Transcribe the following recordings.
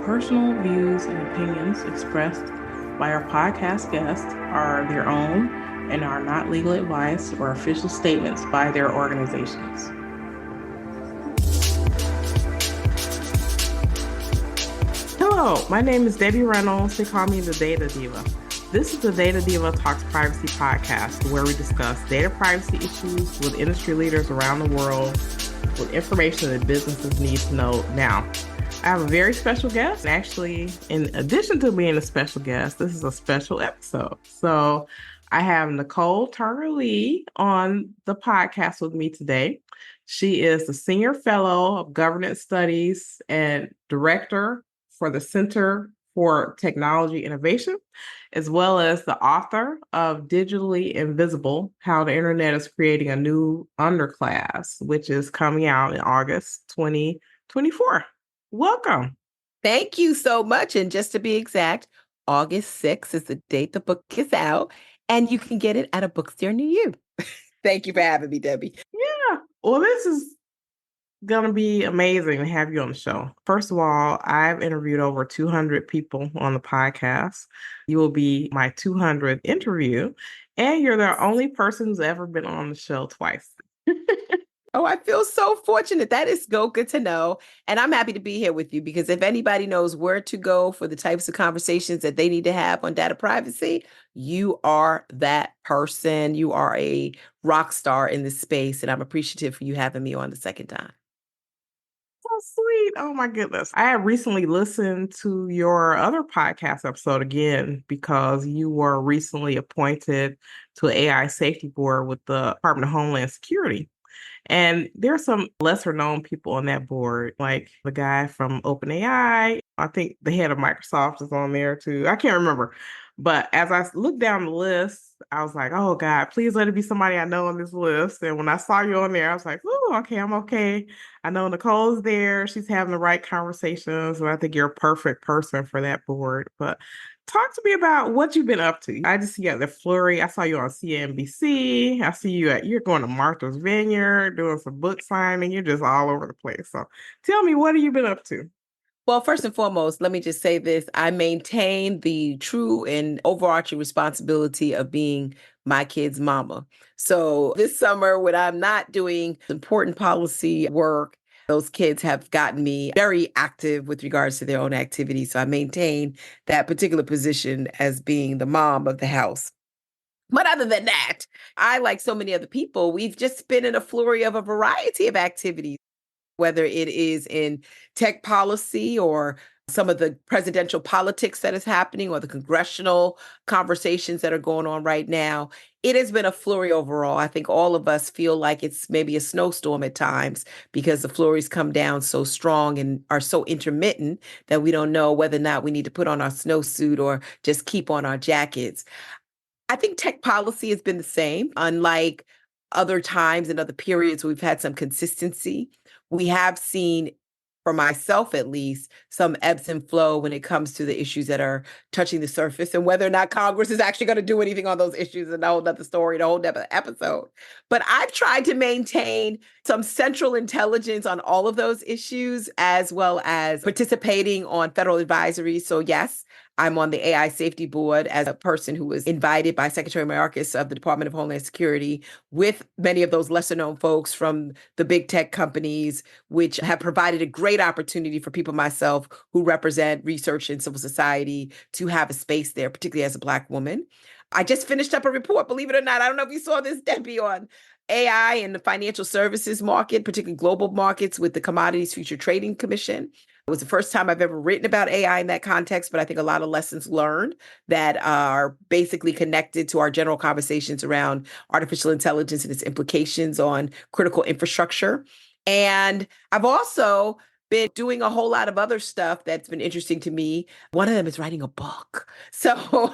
personal views and opinions expressed by our podcast guests are their own and are not legal advice or official statements by their organizations. Hello, my name is Debbie Reynolds. They call me the Data Diva. This is the Data Diva Talks Privacy podcast, where we discuss data privacy issues with industry leaders around the world with information that businesses need to know now. I have a very special guest. Actually, in addition to being a special guest, this is a special episode. So I have Nicol Turner Lee on the podcast with me today. She is the Senior Fellow of Governance Studies and Director for the Center for Technology Innovation, as well as the author of Digitally Invisible, How the Internet is Creating a New Underclass, which is coming out in August 2024. Welcome. Thank you so much. And just to be exact, August 6th is the date the book is out, and you can get it at a bookstore near you. Thank you for having me, Debbie. Yeah. Well, this is going to be amazing to have you on the show. First of all, I've interviewed over 200 people on the podcast. You will be my 200th interview, and you're the only person who's ever been on the show twice. Oh, I feel so fortunate. That is good to know. And I'm happy to be here with you, because if anybody knows where to go for the types of conversations that they need to have on data privacy, you are that person. You are a rock star in this space. And I'm appreciative for you having me on the second time. So sweet. Oh my goodness. I have recently listened to your other podcast episode again because you were recently appointed to an AI safety board with the Department of Homeland Security. And there are some lesser known people on that board, like the guy from OpenAI. I think the head of Microsoft is on there too. I can't remember. But as I looked down the list, I was like, oh God, please let it be somebody I know on this list. And when I saw you on there, I was like, oh, okay, I'm okay. I know Nicole's there. She's having the right conversations. And I think you're a perfect person for that board. But talk to me about what you've been up to. I just see you at the Flurry. I saw you on CNBC. I see you're going to Martha's Vineyard, doing some book signing. You're just all over the place. So tell me, what have you been up to? Well, first and foremost, let me just say this. I maintain the true and overarching responsibility of being my kid's mama. So this summer, when I'm not doing important policy work, those kids have gotten me very active with regards to their own activities. So I maintain that particular position as being the mom of the house. But other than that, I, like so many other people, we've just been in a flurry of a variety of activities, whether it is in tech policy or some of the presidential politics that is happening or the congressional conversations that are going on right now. It has been a flurry overall. I think all of us feel like it's maybe a snowstorm at times because the flurries come down so strong and are so intermittent that we don't know whether or not we need to put on our snowsuit or just keep on our jackets. I think tech policy has been the same, unlike other times and other periods where we've had some consistency. We have seen, for myself at least, some ebbs and flow when it comes to the issues that are touching the surface, and whether or not Congress is actually going to do anything on those issues is a whole other story, a whole other episode. But I've tried to maintain some central intelligence on all of those issues, as well as participating on federal advisories. So yes, I'm on the AI safety board as a person who was invited by Secretary Mayorkas of the Department of Homeland Security with many of those lesser known folks from the big tech companies, which have provided a great opportunity for people myself who represent research and civil society to have a space there, particularly as a Black woman. I just finished up a report, believe it or not. I don't know if you saw this, Debbie, on AI and the financial services market, particularly global markets, with the Commodities Future Trading Commission. It was the first time I've ever written about AI in that context, but I think a lot of lessons learned that are basically connected to our general conversations around artificial intelligence and its implications on critical infrastructure. And I've also been doing a whole lot of other stuff that's been interesting to me. One of them is writing a book. So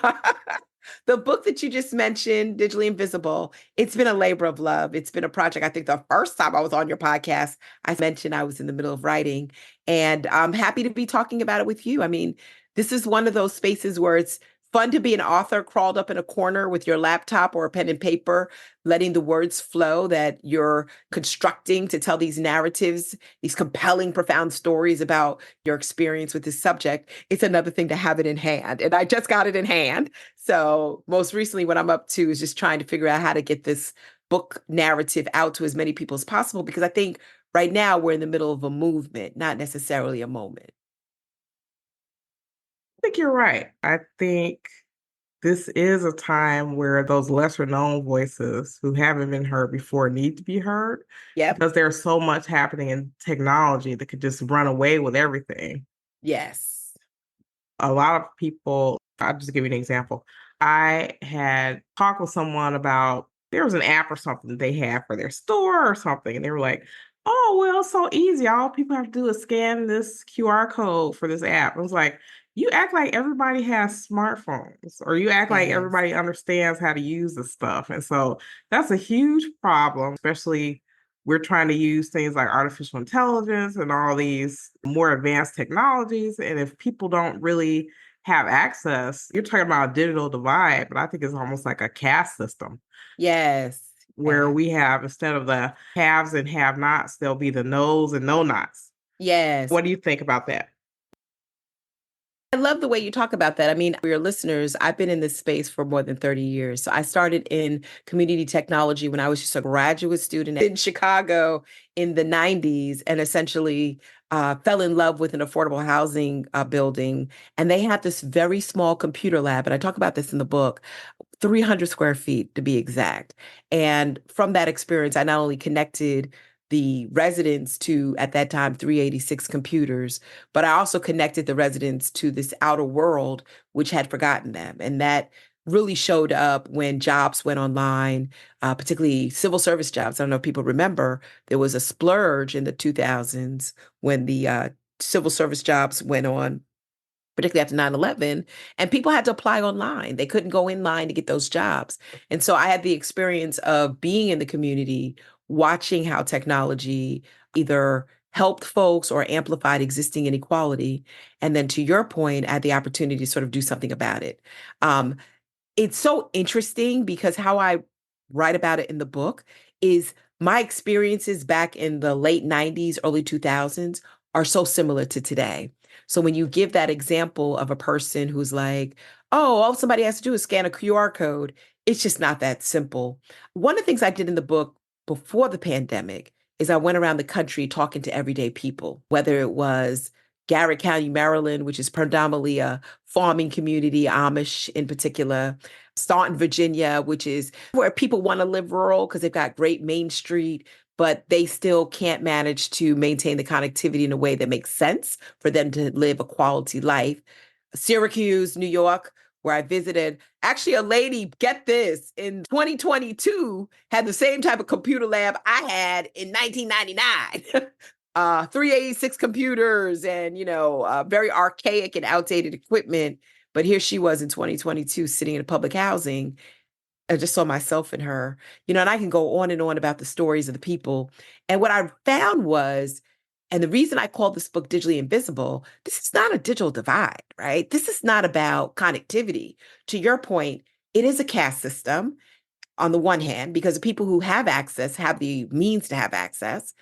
the book that you just mentioned, Digitally Invisible, it's been a labor of love. It's been a project. I think the first time I was on your podcast, I mentioned I was in the middle of writing, and I'm happy to be talking about it with you. I mean, this is one of those spaces where it's fun to be an author crawled up in a corner with your laptop or a pen and paper, letting the words flow that you're constructing to tell these narratives, these compelling, profound stories about your experience with this subject. It's another thing to have it in hand. And I just got it in hand. So most recently, what I'm up to is just trying to figure out how to get this book narrative out to as many people as possible, because I think right now we're in the middle of a movement, not necessarily a moment. I think you're right. I think this is a time where those lesser known voices who haven't been heard before need to be heard Yep. because there's so much happening in technology that could just run away with everything. Yes. A lot of people, I'll just give you an example. I had talked with someone about there was an app or something that they had for their store or something, and they were like, "Oh, well, it's so easy. All people have to do is scan this QR code for this app." I was like, "You act like everybody has smartphones, or you act like Yes. everybody understands how to use this stuff." And so that's a huge problem, especially we're trying to use things like artificial intelligence and all these more advanced technologies. And if people don't really have access, you're talking about a digital divide, but I think it's almost like a caste system Yes. where Yes. we have, instead of the haves and have nots, there'll be the no's and no nots. Yes. What do you think about that? I love the way you talk about that. I mean, for your listeners, I've been in this space for more than 30 years. So I started in community technology when I was just a graduate student in Chicago in the 90s, and essentially fell in love with an affordable housing building. And they had this very small computer lab. And I talk about this in the book, 300 square feet to be exact. And from that experience, I not only connected the residents to, at that time, 386 computers, but I also connected the residents to this outer world, which had forgotten them. And that really showed up when jobs went online, particularly civil service jobs. I don't know if people remember, there was a splurge in the 2000s when the civil service jobs went on, particularly after 9/11, and people had to apply online. They couldn't go in line to get those jobs. And so I had the experience of being in the community, watching how technology either helped folks or amplified existing inequality. And then to your point, I had the opportunity to sort of do something about it. Um, it's so interesting because how I write about it in the book is my experiences back in the late 90s, early 2000s are so similar to today. So when you give that example of a person who's like, oh, all somebody has to do is scan a QR code, it's just not that simple. One of the things I did in the book before the pandemic is I went around the country talking to everyday people, whether it was Garrett County, Maryland, which is predominantly a farming community, Amish in particular, Staunton, Virginia, which is where people want to live rural because they've got great Main Street, but they still can't manage to maintain the connectivity in a way that makes sense for them to live a quality life. Syracuse, New York, where I visited. Actually, a lady, get this, in 2022 had the same type of computer lab I had in 1999. 386 computers and, very archaic and outdated equipment. But here she was in 2022 sitting in public housing. I just saw myself in her, and I can go on and on about the stories of the people. And what I found was, and the reason I call this book Digitally Invisible, this is not a digital divide, right? This is not about connectivity. To your point, it is a caste system on the one hand, because the people who have access have the means to have access.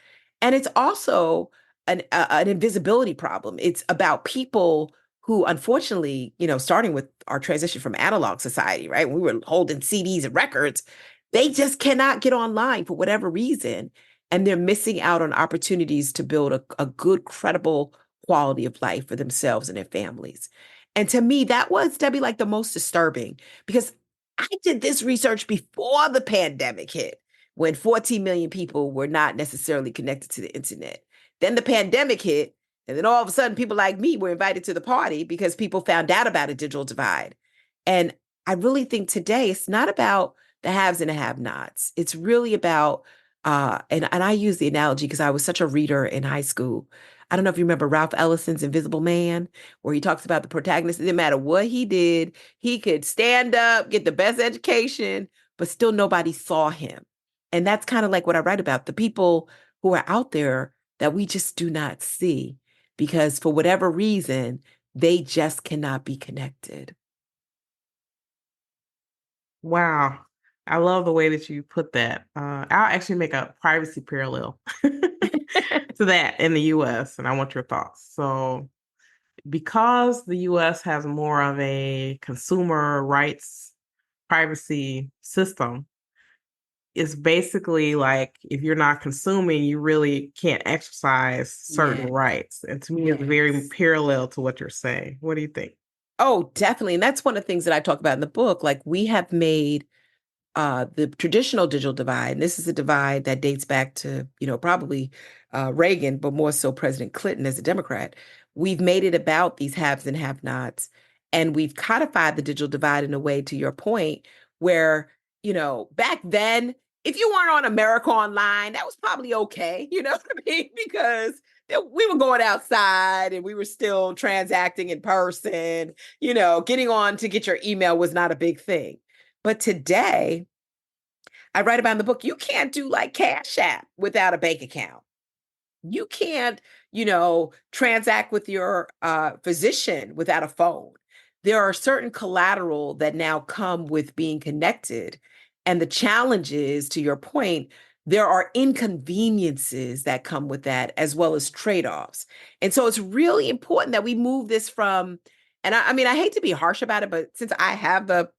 And it's also an invisibility problem. It's about people who, unfortunately, starting with our transition from analog society, right? When we were holding CDs and records, they just cannot get online for whatever reason. And they're missing out on opportunities to build a good, credible quality of life for themselves and their families. And to me, that was, Debbie, like the most disturbing because I did this research before the pandemic hit, when 14 million people were not necessarily connected to the internet. Then the pandemic hit, and then all of a sudden, people like me were invited to the party because people found out about a digital divide. And I really think today it's not about the haves and the have-nots. It's really about, and I use the analogy because I was such a reader in high school. I don't know if you remember Ralph Ellison's Invisible Man, where he talks about the protagonist. It didn't matter what he did, he could stand up, get the best education, but still nobody saw him. And that's kind of like what I write about, the people who are out there that we just do not see because for whatever reason, they just cannot be connected. Wow. I love the way that you put that. I'll actually make a privacy parallel to that in the US, and I want your thoughts. So, because the US has more of a consumer rights privacy system, it's basically like if you're not consuming, you really can't exercise certain Yeah. rights. And to me, it's very Yes. parallel to what you're saying. What do you think? Oh, definitely. And that's one of the things that I talk about in the book. Like we have made the traditional digital divide, and this is a divide that dates back to, probably Reagan, but more so President Clinton as a Democrat. We've made it about these haves and have-nots, and we've codified the digital divide in a way, to your point, where, back then, if you weren't on America Online, that was probably okay, you know what I mean? Because we were going outside and we were still transacting in person, getting on to get your email was not a big thing. But today, I write about in the book, you can't do like Cash App without a bank account. You can't, transact with your physician without a phone. There are certain collateral that now come with being connected. And the challenge is, to your point, there are inconveniences that come with that, as well as trade offs. And so it's really important that we move this from, and I mean, I hate to be harsh about it, but since I have the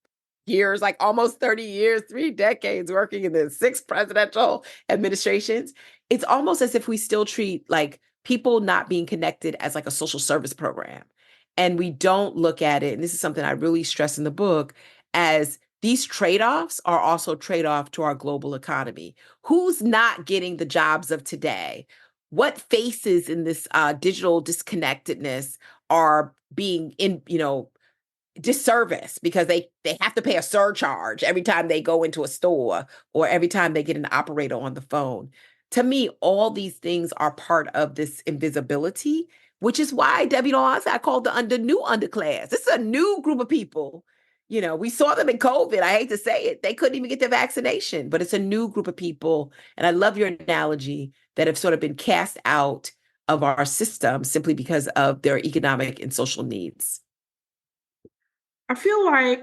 years, like almost 30 years, 3 decades working in the 6 presidential administrations, it's almost as if we still treat like people not being connected as like a social service program. And we don't look at it, and this is something I really stress in the book, as these trade-offs are also trade-off to our global economy. Who's not getting the jobs of today? What faces in this digital disconnectedness are being disservice because they have to pay a surcharge every time they go into a store or every time they get an operator on the phone. To me, all these things are part of this invisibility, which is why Debbie Lawrence I called the new underclass. This is a new group of people. We saw them in COVID. I hate to say it. They couldn't even get their vaccination, but it's a new group of people. And I love your analogy that have sort of been cast out of our system simply because of their economic and social needs. I feel like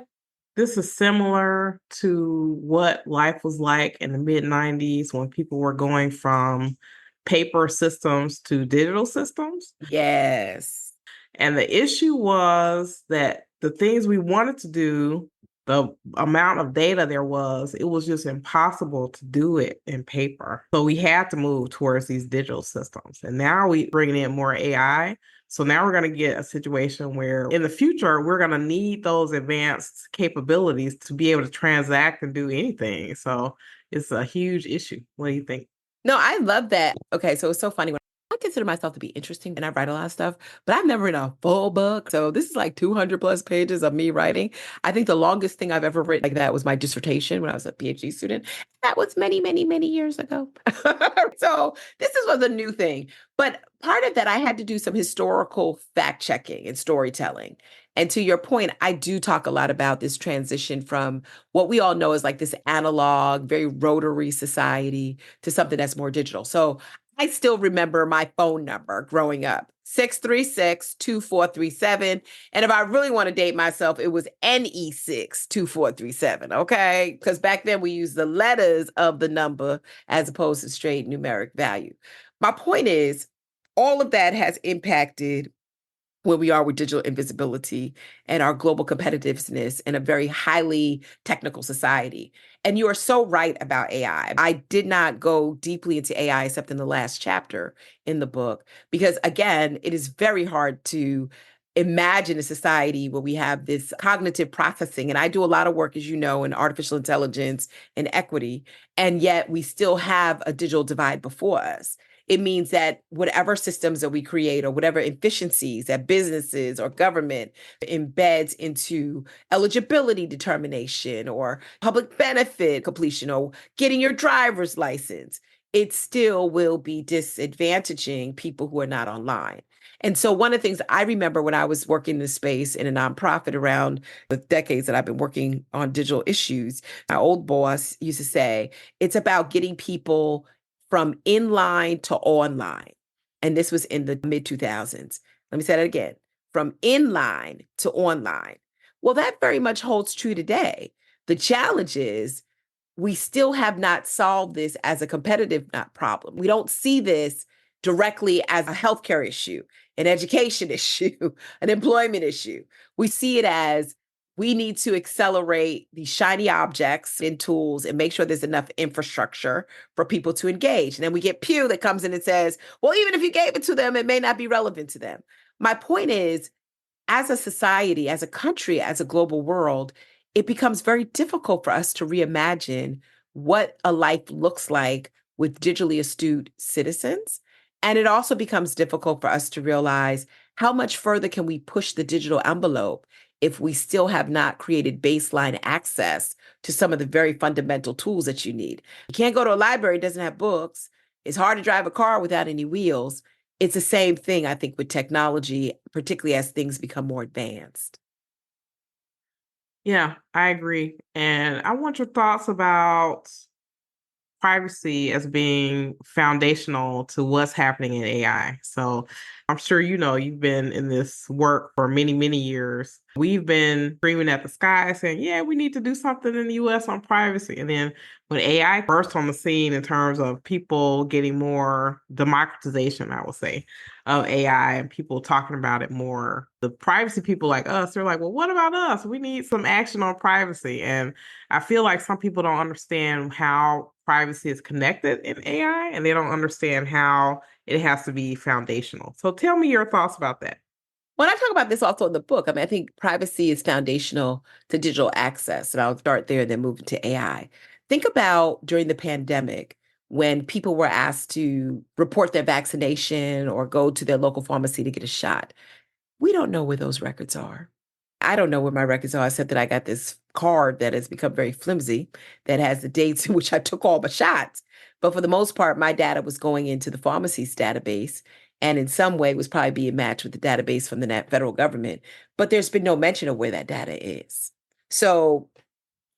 this is similar to what life was like in the mid 90s when people were going from paper systems to digital systems. Yes. And the issue was that the things we wanted to do, the amount of data there was, it was just impossible to do it in paper. So we had to move towards these digital systems. And now we bringing in more AI. So now we're going to get a situation where in the future, we're going to need those advanced capabilities to be able to transact and do anything. So it's a huge issue. What do you think? No, I love that. Okay, so it's so funny when I consider myself to be interesting and I write a lot of stuff, but I've never written a full book. So this is like 200 plus pages of me writing. I think the longest thing I've ever written like that was my dissertation when I was a PhD student. That was many, many, many years ago. So was a new thing. But part of that, I had to do some historical fact checking and storytelling. And to your point, I do talk a lot about this transition from what we all know as like this analog, very rotary society to something that's more digital. So I still remember my phone number growing up, 636-2437. And if I really want to date myself, it was NE6-2437. Okay. Because back then we used the letters of the number as opposed to straight numeric value. My point is, all of that has impacted where we are with digital invisibility and our global competitiveness in a very highly technical society. And you are so right about AI. I did not go deeply into AI except in the last chapter in the book, because again, it is very hard to imagine a society where we have this cognitive processing. And I do a lot of work, as you know, in artificial intelligence and equity. And yet we still have a digital divide before us. It means that whatever systems that we create or whatever efficiencies that businesses or government embeds into eligibility determination or public benefit completion or getting your driver's license, it still will be disadvantaging people who are not online. And so one of the things I remember when I was working in the space in a nonprofit around the decades that I've been working on digital issues, my old boss used to say, it's about getting people from inline to online. And this was in the mid 2000s. Let me say that again, from inline to online. Well, that very much holds true today. The challenge is we still have not solved this as a competitive not problem. We don't see this directly as a healthcare issue, an education issue, an employment issue. We see it as we need to accelerate these shiny objects and tools and make sure there's enough infrastructure for people to engage. And then we get Pew that comes in and says, well, even if you gave it to them, it may not be relevant to them. My point is, as a society, as a country, as a global world, it becomes very difficult for us to reimagine what a life looks like with digitally astute citizens. And it also becomes difficult for us to realize how much further can we push the digital envelope if we still have not created baseline access to some of the very fundamental tools that you need. You can't go to a library that doesn't have books. It's hard to drive a car without any wheels. It's the same thing, I think, with technology, particularly as things become more advanced. Yeah, I agree. And I want your thoughts about privacy as being foundational to what's happening in AI. So I'm sure you know you've been in this work for many, many years. We've been screaming at the sky saying, yeah, we need to do something in the US on privacy. And then when AI burst on the scene in terms of people getting more democratization, I would say, of AI and people talking about it more, the privacy people like us, they're like, well, what about us? We need some action on privacy. And I feel like some people don't understand how privacy is connected in AI and they don't understand how it has to be foundational. So tell me your thoughts about that. When I talk about this also in the book, I think privacy is foundational to digital access. And I'll start there, then move into AI. Think about during the pandemic when people were asked to report their vaccination or go to their local pharmacy to get a shot. We don't know where those records are. I don't know where my records are, except that I got this card that has become very flimsy that has the dates in which I took all my shots. But for the most part, my data was going into the pharmacy's database and in some way was probably being matched with the database from the federal government. But there's been no mention of where that data is. So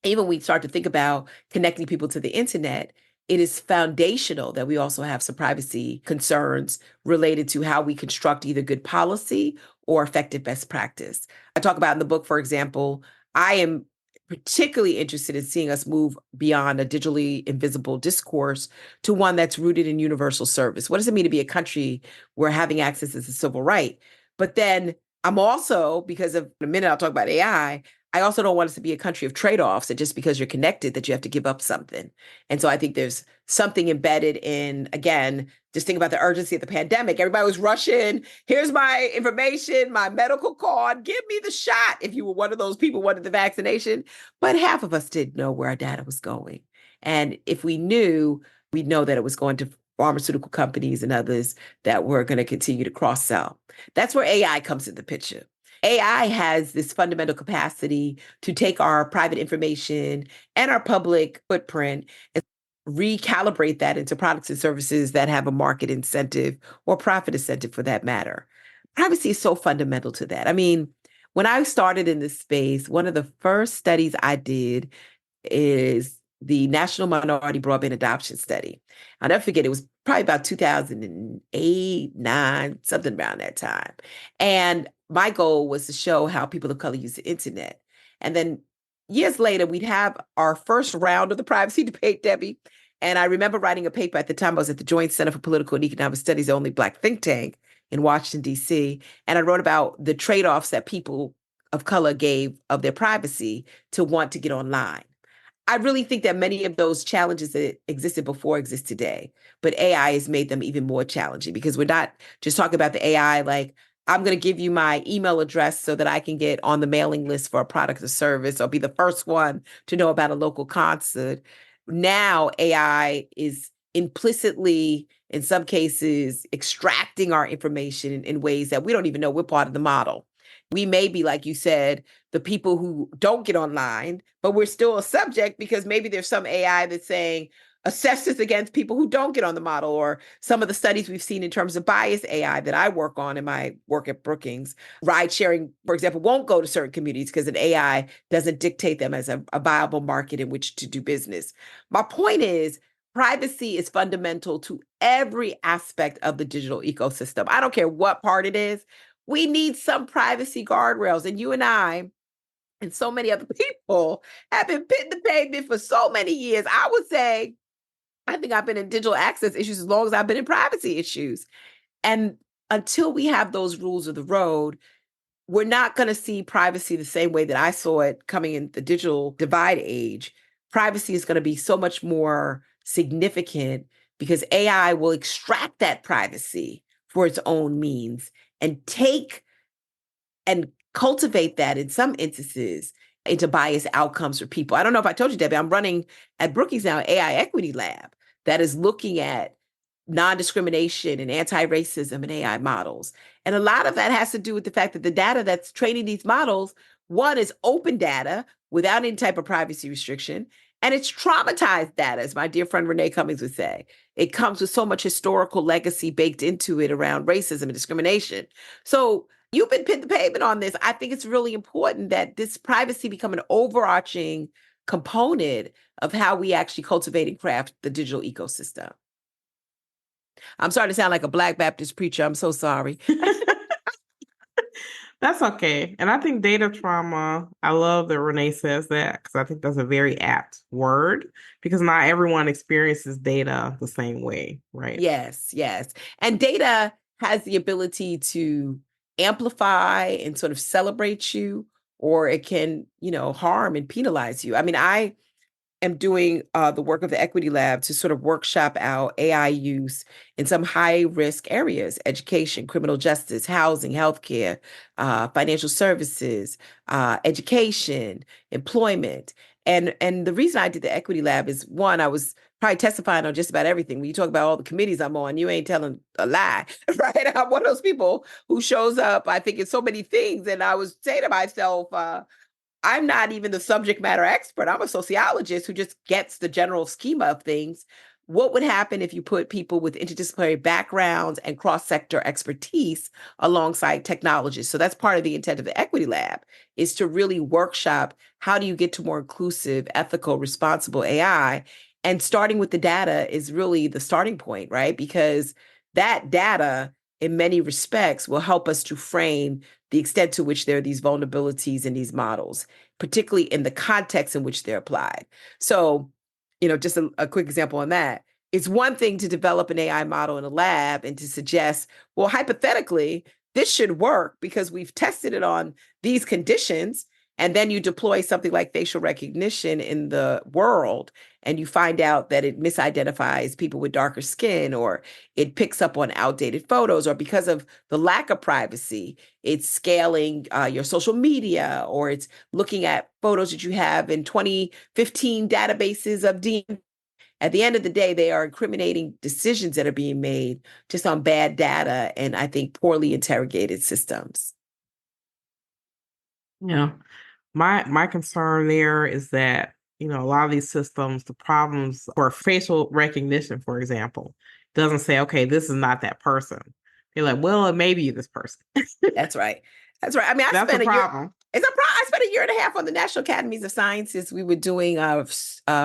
even we start to think about connecting people to the internet, it is foundational that we also have some privacy concerns related to how we construct either good policy or effective best practice. I talk about in the book, for example, I am particularly interested in seeing us move beyond a digitally invisible discourse to one that's rooted in universal service. What does it mean to be a country where having access is a civil right? But then I'm also, because of in a minute I'll talk about AI, I also don't want us to be a country of trade-offs that just because you're connected that you have to give up something. And so I think there's something embedded in, again, just think about the urgency of the pandemic. Everybody was rushing. Here's my information, my medical card. Give me the shot if you were one of those people who wanted the vaccination. But half of us didn't know where our data was going. And if we knew, we'd know that it was going to pharmaceutical companies and others that were going to continue to cross-sell. That's where AI comes into the picture. AI has this fundamental capacity to take our private information and our public footprint and recalibrate that into products and services that have a market incentive or profit incentive for that matter. Privacy is so fundamental to that. I mean, when I started in this space, one of the first studies I did is the National Minority Broadband Adoption Study. I'll never forget, it was probably about 2008, 9, something around that time. And my goal was to show how people of color use the internet. And then years later, we'd have our first round of the privacy debate, Debbie. And I remember writing a paper at the time. I was at the Joint Center for Political and Economic Studies, the only Black think tank in Washington, D.C. And I wrote about the trade-offs that people of color gave of their privacy to want to get online. I really think that many of those challenges that existed before exist today, but AI has made them even more challenging because we're not just talking about the AI like, I'm going to give you my email address so that I can get on the mailing list for a product or service or be the first one to know about a local concert. Now AI is implicitly, in some cases, extracting our information in ways that we don't even know we're part of the model. We may be, like you said, the people who don't get online, but we're still a subject because maybe there's some AI that's saying assess this against people who don't get on the model, or some of the studies we've seen in terms of bias AI that I work on in my work at Brookings. Ride sharing, for example, won't go to certain communities because an AI doesn't dictate them as a viable market in which to do business. My point is, privacy is fundamental to every aspect of the digital ecosystem. I don't care what part it is. We need some privacy guardrails. And you and I and so many other people have been pitting the pavement for so many years. I would say, I think I've been in digital access issues as long as I've been in privacy issues. And until we have those rules of the road, we're not going to see privacy the same way that I saw it coming in the digital divide age. Privacy is going to be so much more significant because AI will extract that privacy for its own means and take and cultivate that in some instances into biased outcomes for people. I don't know if I told you, Debbie, I'm running at Brookings now an AI equity lab that is looking at non-discrimination and anti-racism in AI models. And a lot of that has to do with the fact that the data that's training these models, one is open data without any type of privacy restriction, and it's traumatized data, as my dear friend Renee Cummings would say. It comes with so much historical legacy baked into it around racism and discrimination. So you've been pin the pavement on this. I think it's really important that this privacy become an overarching component of how we actually cultivate and craft the digital ecosystem. I'm starting to sound like a Black Baptist preacher. I'm so sorry. That's okay. And I think data trauma, I love that Renee says that because I think that's a very apt word because not everyone experiences data the same way, right? Yes, yes. And data has the ability to amplify and sort of celebrate you, or it can, harm and penalize you. I mean, I am doing the work of the Equity Lab to sort of workshop out AI use in some high risk areas: education, criminal justice, housing, healthcare, financial services, education, employment. And the reason I did the Equity Lab is, one, I was probably testifying on just about everything. When you talk about all the committees I'm on, you ain't telling a lie, right? I'm one of those people who shows up, I think, in so many things. And I was saying to myself, I'm not even the subject matter expert. I'm a sociologist who just gets the general schema of things. What would happen if you put people with interdisciplinary backgrounds and cross-sector expertise alongside technologists? So that's part of the intent of the Equity Lab, is to really workshop how do you get to more inclusive, ethical, responsible AI? And starting with the data is really the starting point, right? Because that data, in many respects, will help us to frame the extent to which there are these vulnerabilities in these models, particularly in the context in which they're applied. So, just a quick example on that. It's one thing to develop an AI model in a lab and to suggest, well, hypothetically, this should work because we've tested it on these conditions. And then you deploy something like facial recognition in the world, and you find out that it misidentifies people with darker skin, or it picks up on outdated photos, or because of the lack of privacy, it's scaling your social media, or it's looking at photos that you have in 2015 databases of DNA. At the end of the day, they are incriminating decisions that are being made just on bad data and, I think, poorly interrogated systems. Yeah. My concern there is that, a lot of these systems, the problems for facial recognition, for example, doesn't say, okay, this is not that person. You're like, well, it may be this person. That's right. That's right. I mean, I That's a spent a year. problem. I spent a year and a half on the National Academies of Sciences. We were doing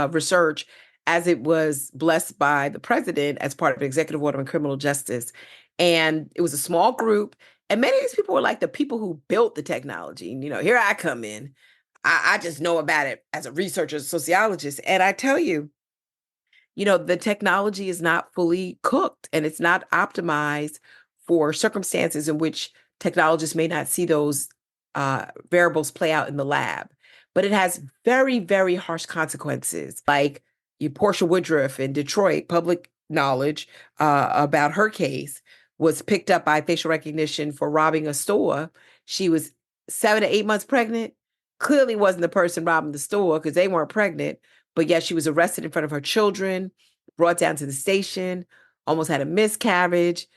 research as it was blessed by the president as part of executive order on criminal justice. And it was a small group. And many of these people were like the people who built the technology. And, here I come in. I just know about it as a researcher, as a sociologist. And I tell you, the technology is not fully cooked and it's not optimized for circumstances in which technologists may not see those variables play out in the lab. But it has very, very harsh consequences. Like Portia Woodruff in Detroit, public knowledge about her case was picked up by facial recognition for robbing a store. She was 7 to 8 months pregnant. Clearly wasn't the person robbing the store because they weren't pregnant, but yet she was arrested in front of her children, brought down to the station, almost had a miscarriage,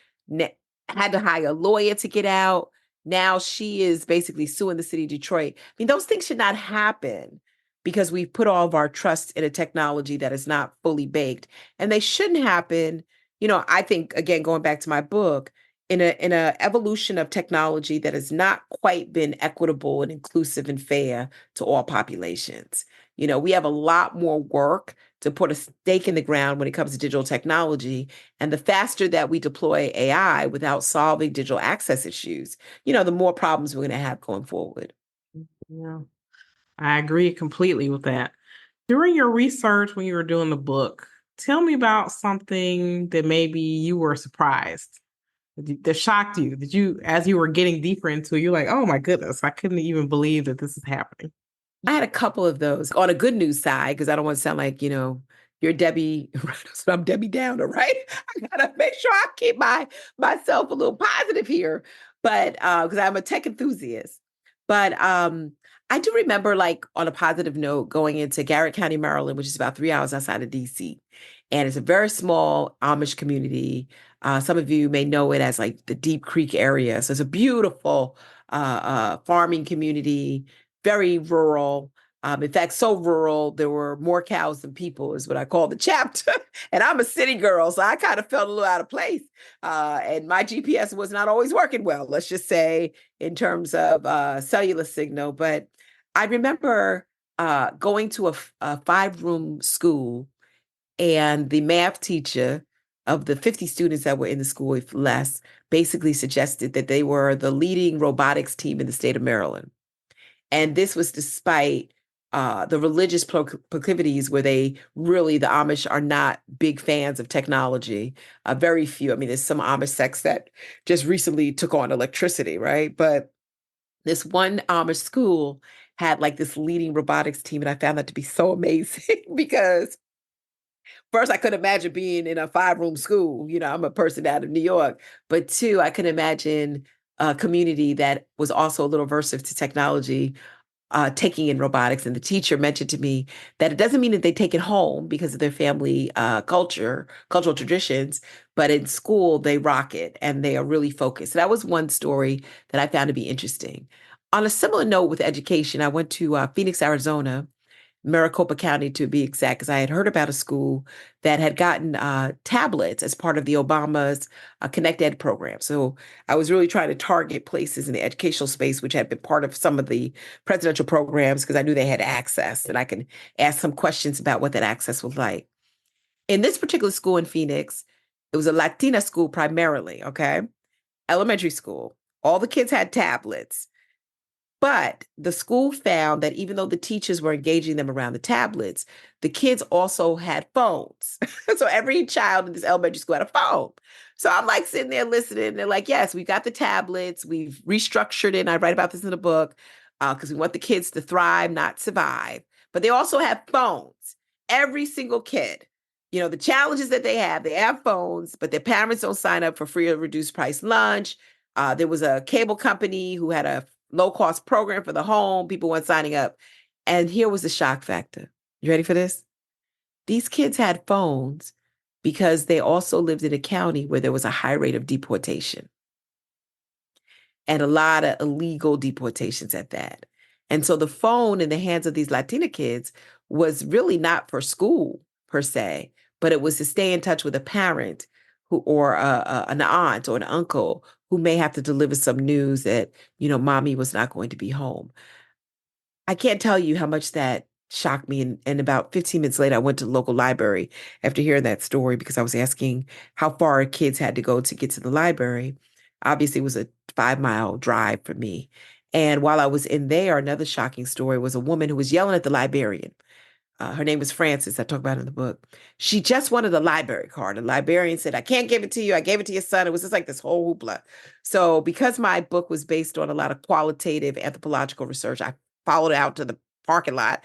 had to hire a lawyer to get out. Now she is basically suing the city of Detroit. I mean, those things should not happen because we've put all of our trust in a technology that is not fully baked. And they shouldn't happen, I think, again, going back to my book, in a evolution of technology that has not quite been equitable and inclusive and fair to all populations. We have a lot more work to put a stake in the ground when it comes to digital technology. And the faster that we deploy AI without solving digital access issues, the more problems we're going to have going forward. Yeah. I agree completely with that. During your research when you were doing the book, tell me about something that maybe you were surprised, that shocked you, that you, as you were getting deeper into it, you're like, oh my goodness, I couldn't even believe that this is happening. I had a couple of those on a good news side because I don't want to sound like, you're Debbie, so I'm Debbie Downer, right? I gotta make sure I keep myself a little positive here, but because I'm a tech enthusiast. But I do remember, like, on a positive note, going into Garrett County, Maryland, which is about 3 hours outside of DC, and it's a very small Amish community. Some of you may know it as like the Deep Creek area. So it's a beautiful farming community, very rural. In fact, so rural, there were more cows than people, is what I call the chapter. And I'm a city girl, so I kind of felt a little out of place. And my GPS was not always working well, let's just say, in terms of cellular signal. But I remember going to a five-room school, and the math teacher of the 50 students that were in the school, if less, basically suggested that they were the leading robotics team in the state of Maryland. And this was despite the religious proclivities where the Amish are not big fans of technology. Very few. I mean, there's some Amish sects that just recently took on electricity, right? But this one Amish school had like this leading robotics team. And I found that to be so amazing because first, I couldn't imagine being in a five-room school. I'm a person out of New York. But two, I could imagine a community that was also a little aversive to technology, taking in robotics. And the teacher mentioned to me that it doesn't mean that they take it home because of their family cultural traditions, but in school, they rock it and they are really focused. So that was one story that I found to be interesting. On a similar note with education, I went to Phoenix, Arizona, Maricopa County to be exact, because I had heard about a school that had gotten tablets as part of the Obama's Connect Ed program. So I was really trying to target places in the educational space which had been part of some of the presidential programs because I knew they had access and I could ask some questions about what that access was like. In this particular school in Phoenix, it was a Latina school primarily, okay? Elementary school. All the kids had tablets. But the school found that even though the teachers were engaging them around the tablets, the kids also had phones. So every child in this elementary school had a phone. So I'm like sitting there listening. And they're like, yes, we got the tablets. We've restructured it. And I write about this in the book because we want the kids to thrive, not survive. But they also have phones. Every single kid. The challenges that they have phones, but their parents don't sign up for free or reduced price lunch. There was a cable company who had a low cost program for the home. People weren't signing up. And here was the shock factor. You ready for this? These kids had phones because they also lived in a county where there was a high rate of deportation and a lot of illegal deportations at that. And so the phone in the hands of these Latina kids was really not for school per se, but it was to stay in touch with a parent who, or an aunt or an uncle who may have to deliver some news that, mommy was not going to be home. I can't tell you how much that shocked me. And about 15 minutes later, I went to the local library after hearing that story because I was asking how far kids had to go to get to the library. Obviously, it was a 5-mile drive for me. And while I was in there, another shocking story was a woman who was yelling at the librarian. Her name was Frances. I talk about it in the book. She just wanted a library card. The librarian said, I can't give it to you. I gave it to your son. It was just like this whole hoopla. So because my book was based on a lot of qualitative anthropological research, I followed out to the parking lot.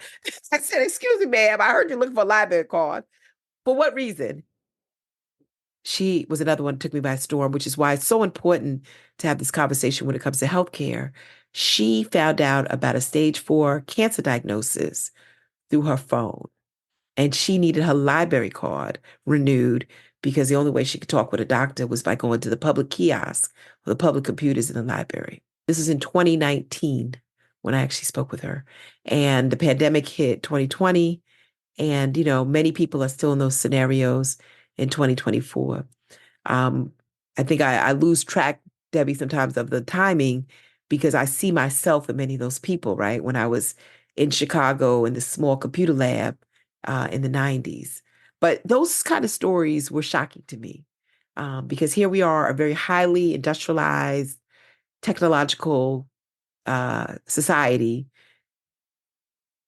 I said, excuse me, ma'am, I heard you looking for a library card. For what reason? She was another one that took me by storm, which is why it's so important to have this conversation when it comes to healthcare. She found out about a stage 4 cancer diagnosis through her phone. And she needed her library card renewed because the only way she could talk with a doctor was by going to the public kiosk or the public computers in the library. This was in 2019 when I actually spoke with her. And the pandemic hit 2020. And, many people are still in those scenarios in 2024. Um, I think I lose track, Debbie, sometimes of the timing because I see myself in many of those people, right? When I was in Chicago in the small computer lab in the 90s. But those kind of stories were shocking to me because here we are, a very highly industrialized, technological society,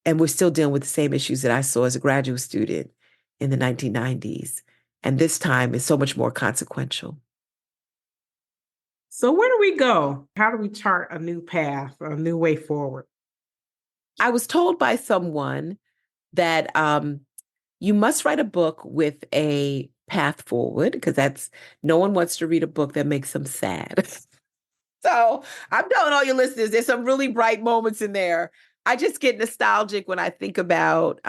And we're still dealing with the same issues that I saw as a graduate student in the 1990s. And this time is so much more consequential. So where do we go? How do we chart a new path, a new way forward? I was told by someone that you must write a book with a path forward because that's no one wants to read a book that makes them sad. So I'm telling all your listeners, there's some really bright moments in there. I just get nostalgic when I think about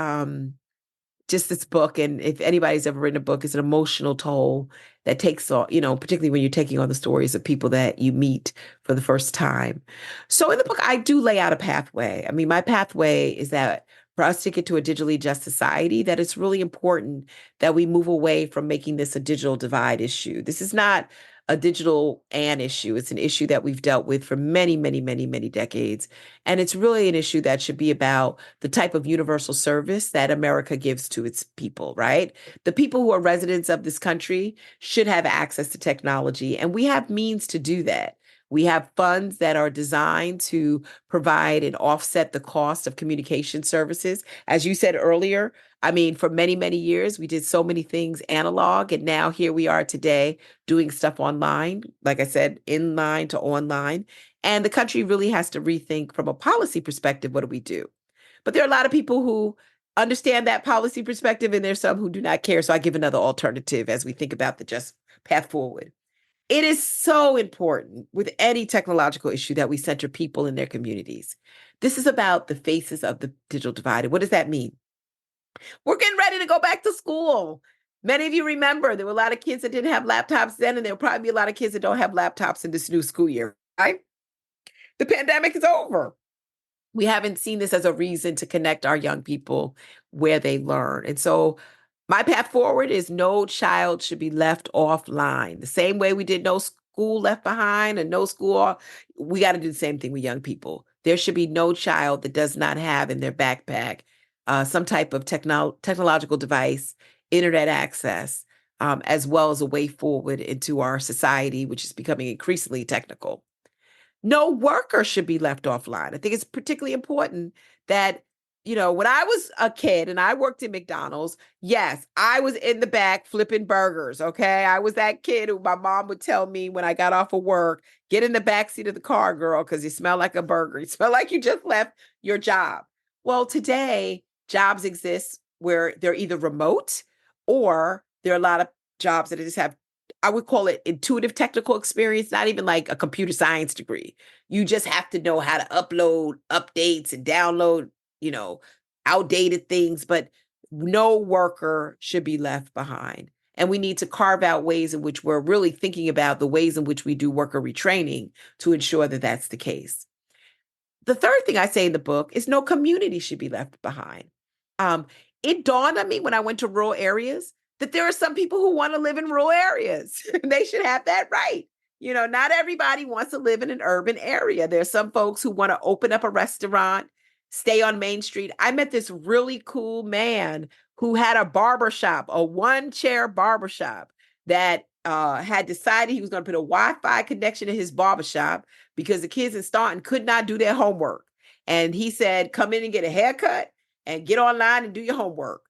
just this book. And if anybody's ever written a book, it's an emotional toll that takes on, particularly when you're taking on the stories of people that you meet for the first time. So in the book, I do lay out a pathway. I mean, my pathway is that for us to get to a digitally just society, that it's really important that we move away from making this a digital divide issue. This is not a digital and issue. It's an issue that we've dealt with for many, many, many, many decades. And it's really an issue that should be about the type of universal service that America gives to its people, right? The people who are residents of this country should have access to technology, and we have means to do that. We have funds that are designed to provide and offset the cost of communication services. As you said earlier, I mean, for many, many years, we did so many things analog, and now here we are today doing stuff online, like I said, in line to online. And the country really has to rethink from a policy perspective, what do we do? But there are a lot of people who understand that policy perspective, and there's some who do not care. So I give another alternative as we think about the just path forward. It is so important with any technological issue that we center people in their communities. This is about the faces of the digital divide. And what does that mean? We're getting ready to go back to school. Many of you remember there were a lot of kids that didn't have laptops then, and there'll probably be a lot of kids that don't have laptops in this new school year, right? The pandemic is over. We haven't seen this as a reason to connect our young people where they learn. And so my path forward is no child should be left offline. The same way we did no school left behind and no school, we got to do the same thing with young people. There should be no child that does not have in their backpack some type of technological device, internet access, as well as a way forward into our society, which is becoming increasingly technical. No worker should be left offline. I think it's particularly important that, when I was a kid and I worked in McDonald's, yes, I was in the back flipping burgers. Okay. I was that kid who my mom would tell me when I got off of work, get in the back seat of the car, girl, because you smell like a burger. You smell like you just left your job. Well, today, jobs exist where they're either remote or there are a lot of jobs that just have, I would call it intuitive technical experience, not even like a computer science degree. You just have to know how to upload updates and download, you know, outdated things, but no worker should be left behind. And we need to carve out ways in which we're really thinking about the ways in which we do worker retraining to ensure that that's the case. The third thing I say in the book is no community should be left behind. Um, it dawned on me when I went to rural areas that there are some people who want to live in rural areas. They should have that right. Not everybody wants to live in an urban area. There's some folks who want to open up a restaurant, stay on Main Street. I met this really cool man who had a barbershop, a one-chair barbershop that had decided he was going to put a Wi-Fi connection in his barbershop because the kids in Staunton could not do their homework. And he said, come in and get a haircut and get online and do your homework.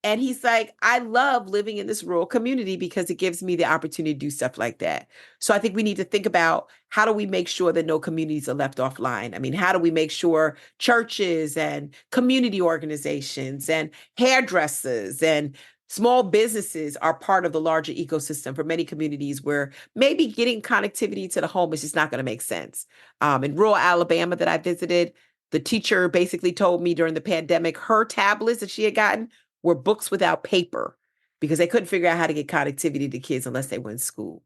And he's like, I love living in this rural community because it gives me the opportunity to do stuff like that. So I think we need to think about how do we make sure that no communities are left offline? I mean, how do we make sure churches and community organizations and hairdressers and small businesses are part of the larger ecosystem for many communities where maybe getting connectivity to the home is just not going to make sense. In rural Alabama that I visited, the teacher basically told me during the pandemic, her tablets that she had gotten were books without paper because they couldn't figure out how to get connectivity to kids unless they were in school.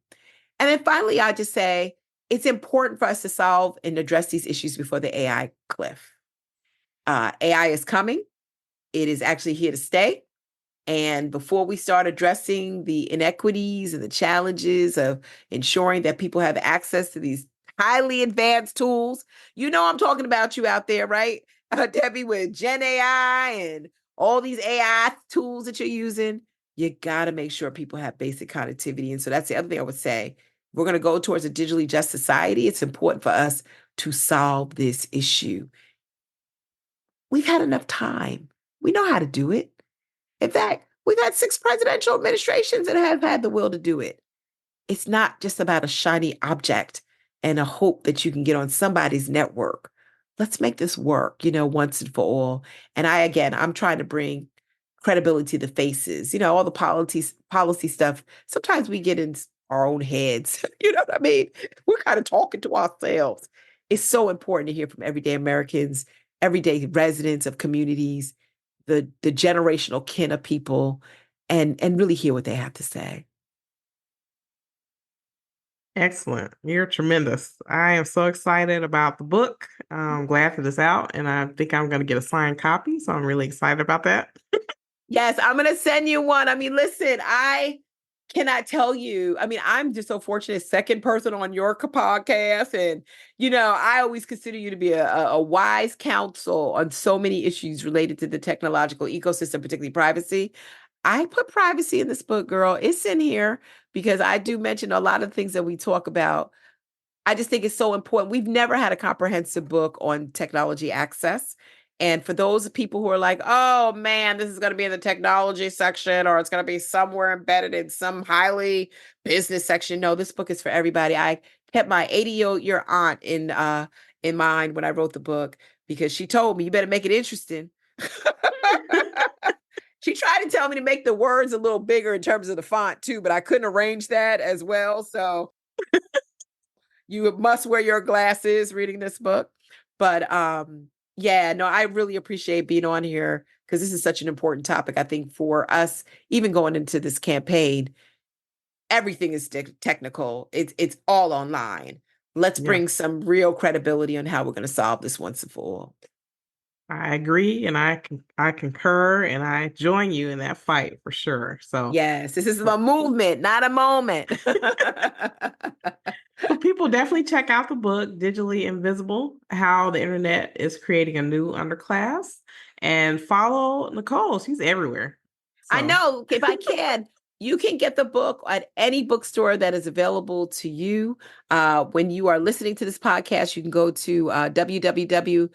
And then finally, I just say it's important for us to solve and address these issues before the AI cliff. AI is coming. It is actually here to stay. And before we start addressing the inequities and the challenges of ensuring that people have access to these highly advanced tools, I'm talking about you out there, right? Debbie, with Gen AI and all these AI tools that you're using, you got to make sure people have basic connectivity. And so that's the other thing I would say. We're going to go towards a digitally just society. It's important for us to solve this issue. we've had enough time. We know how to do it. In fact, we've had 6 presidential administrations that have had the will to do it. It's not just about a shiny object and a hope that you can get on somebody's network. Let's make this work, once and for all. And I'm trying to bring credibility to faces, all the policy stuff. Sometimes we get in our own heads. You know what I mean? We're kind of talking to ourselves. It's so important to hear from everyday Americans, everyday residents of communities, the generational kin of people, and really hear what they have to say. Excellent. You're tremendous. I am so excited about the book. I'm glad that it's out, and I think I'm going to get a signed copy. So I'm really excited about that. Yes, I'm going to send you one. I mean, listen, I cannot tell you. I mean, I'm just so fortunate, second person on your podcast. And, I always consider you to be a wise counsel on so many issues related to the technological ecosystem, particularly privacy. I put privacy in this book, girl. It's in here because I do mention a lot of things that we talk about. I just think it's so important. We've never had a comprehensive book on technology access. And for those people who are like, oh man, this is going to be in the technology section, or it's going to be somewhere embedded in some highly business section. No, this book is for everybody. I kept my 80-year aunt in mind when I wrote the book, because she told me, you better make it interesting. She tried to tell me to make the words a little bigger in terms of the font too, but I couldn't arrange that as well. So you must wear your glasses reading this book. But yeah, no, I really appreciate being on here because this is such an important topic. I think for us, even going into this campaign, everything is technical. It's all online. Let's bring some real credibility on how we're going to solve this once and for all. I agree, and I concur, and I join you in that fight for sure. So yes, this is a movement, not a moment. So people definitely check out the book, Digitally Invisible: How the Internet is Creating a New Underclass, and follow Nicol. She's everywhere. I know. If I can, you can get the book at any bookstore that is available to you. When you are listening to this podcast, you can go to www.Nicol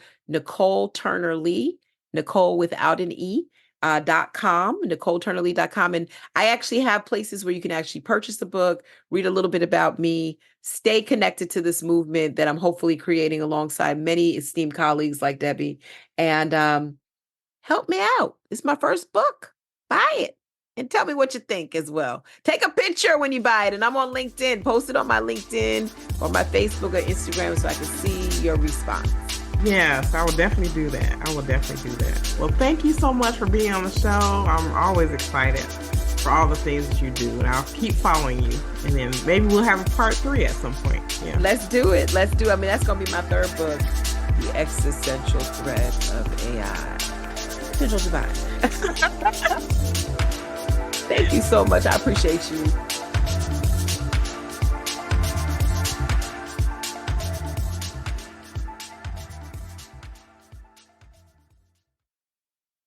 Turner Lee, Nicol without an E, .com, NicolTurnerLee.com. And I actually have places where you can actually purchase the book, read a little bit about me, stay connected to this movement that I'm hopefully creating alongside many esteemed colleagues like Debbie. And help me out. It's my first book. Buy it and tell me what you think as well. Take a picture when you buy it. And I'm on LinkedIn. Post it on my LinkedIn or my Facebook or Instagram so I can see your response. Yes, I will definitely do that. Well, thank you so much for being on the show. I'm always excited for all the things that you do, and I'll keep following you. And then maybe we'll have a part 3 at some point. Yeah. Let's do it. I mean, that's going to be my 3rd book, The Existential Threat of AI. Digital Divide. Thank you so much. I appreciate you.